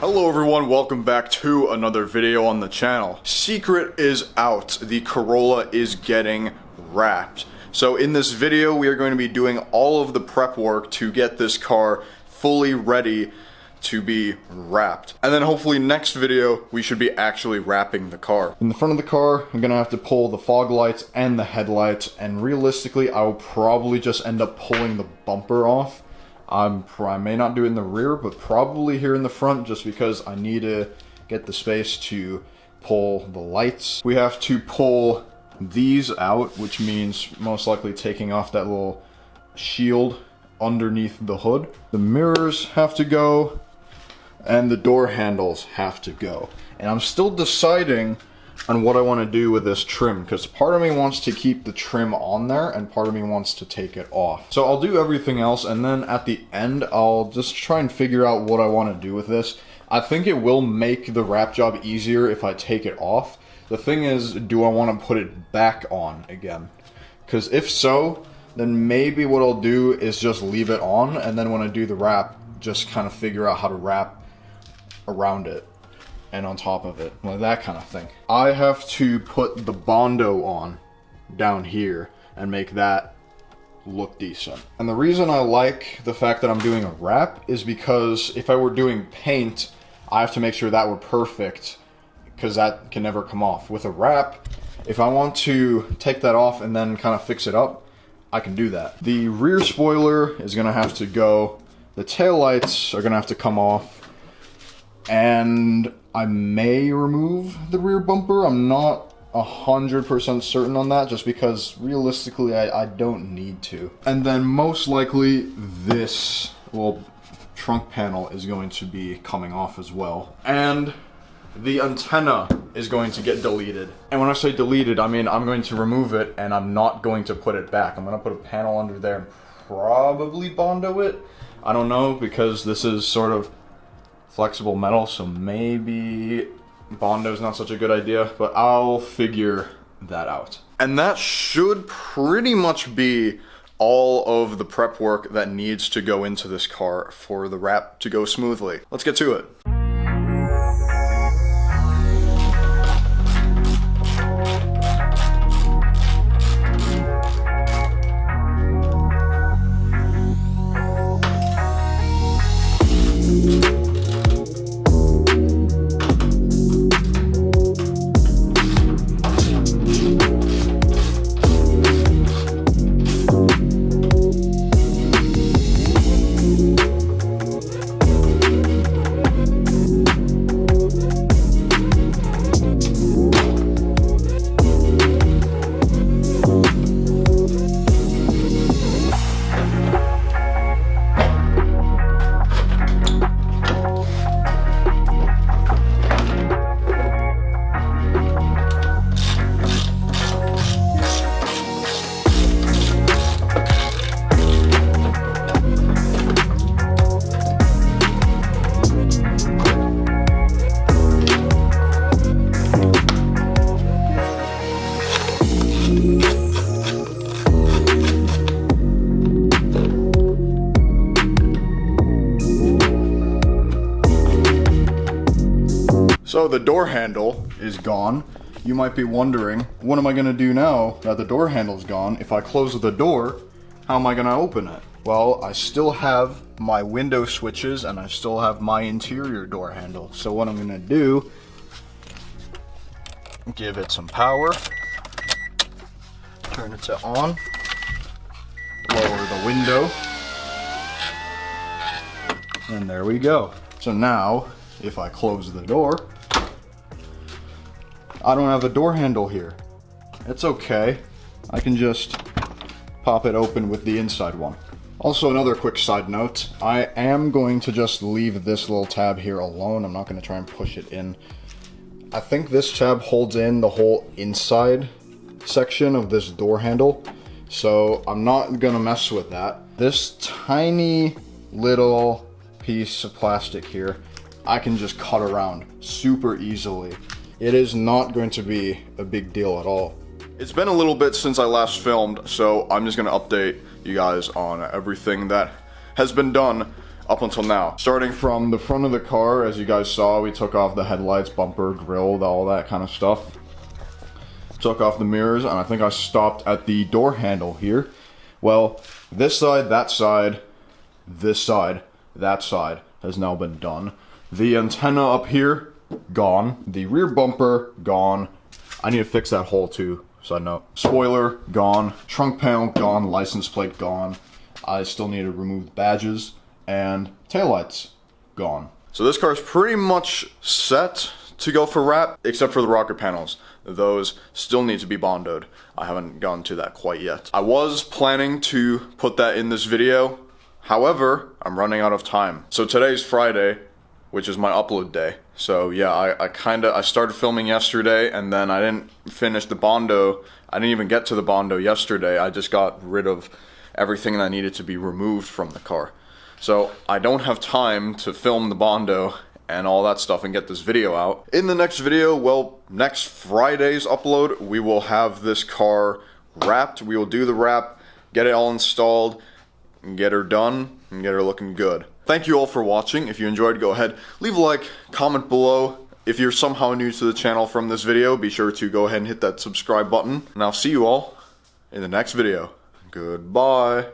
Hello everyone, welcome back to another video on the channel. Secret is out. The Corolla is getting wrapped. So in this video, we are going to be doing all of the prep work to get this car fully ready to be wrapped. And then hopefully next video, we should be actually wrapping the car. In the front of the car, I'm gonna have to pull the fog lights and the headlights, and realistically, I will probably just end up pulling the bumper off. I may not do it in the rear, but probably here in the front, just because I need to get the space to pull the lights. We have to pull these out, which means most likely taking off that little shield underneath the hood. The mirrors have to go, and the door handles have to go. And I'm still deciding on what I want to do with this trim, because part of me wants to keep the trim on there and part of me wants to take it off. So I'll do everything else, and then at the end I'll just try and figure out what I want to do with this. I think it will make the wrap job easier if I take it off. The thing is, do I want to put it back on again? Because if so, then maybe what I'll do is just leave it on, and then when I do the wrap, just kind of figure out how to wrap around it and on top of it, like that kind of thing. I have to put the Bondo on down here and make that look decent. And the reason I like the fact that I'm doing a wrap is because if I were doing paint, I have to make sure that were perfect, because that can never come off. With a wrap, if I want to take that off and then kind of fix it up, I can do that. The rear spoiler is gonna have to go. The taillights are gonna have to come off. And I may remove the rear bumper. I'm not 100% certain on that, just because realistically I don't need to. And then most likely this little trunk panel is going to be coming off as well. And the antenna is going to get deleted. And when I say deleted, I mean I'm going to remove it and I'm not going to put it back. I'm going to put a panel under there and probably Bondo it. I don't know, because this is sort of flexible metal, so maybe Bondo's not such a good idea, but I'll figure that out. And that should pretty much be all of the prep work that needs to go into this car for the wrap to go smoothly. Let's get to it. So the door handle is gone. You might be wondering, what am I gonna do now that the door handle's gone? If I close the door, how am I gonna open it? Well, I still have my window switches and I still have my interior door handle. So what I'm gonna do, give it some power, turn it to on, lower the window, and there we go. So now, if I close the door, I don't have a door handle here. It's okay. I can just pop it open with the inside one. Also, another quick side note, I am going to just leave this little tab here alone. I'm not going to try and push it in. I think this tab holds in the whole inside section of this door handle, so I'm not going to mess with that. This tiny little piece of plastic here, I can just cut around super easily. It is not going to be a big deal at all. It's been a little bit since I last filmed, so I'm just going to update you guys on everything that has been done. up until now. Starting from the front of the car, as you guys saw, we took off the headlights, bumper, grille, all that kind of stuff. Took off the mirrors, and I think I stopped at the door handle here. Well, this side, that side, this side, that side has now been done. The antenna up here, gone. The rear bumper, gone. I need to fix that hole too, side note. Spoiler, gone. Trunk panel, gone. License plate, gone. I still need to remove the badges. And taillights, gone. So this car is pretty much set to go for wrap, except for the rocker panels. Those still need to be bondoed. I haven't gone to that quite yet. I was planning to put that in this video. However, I'm running out of time. So today's Friday, which is my upload day. So yeah, I started filming yesterday, and then I didn't finish the bondo. I didn't even get to the bondo yesterday. I just got rid of everything that needed to be removed from the car. So I don't have time to film the bondo and all that stuff and get this video out. In the next video, well, next Friday's upload, we will have this car wrapped. We will do the wrap, get it all installed, and get her done, and get her looking good. Thank you all for watching. If you enjoyed, go ahead, leave a like, comment below. If you're somehow new to the channel from this video, be sure to go ahead and hit that subscribe button. And I'll see you all in the next video. Goodbye.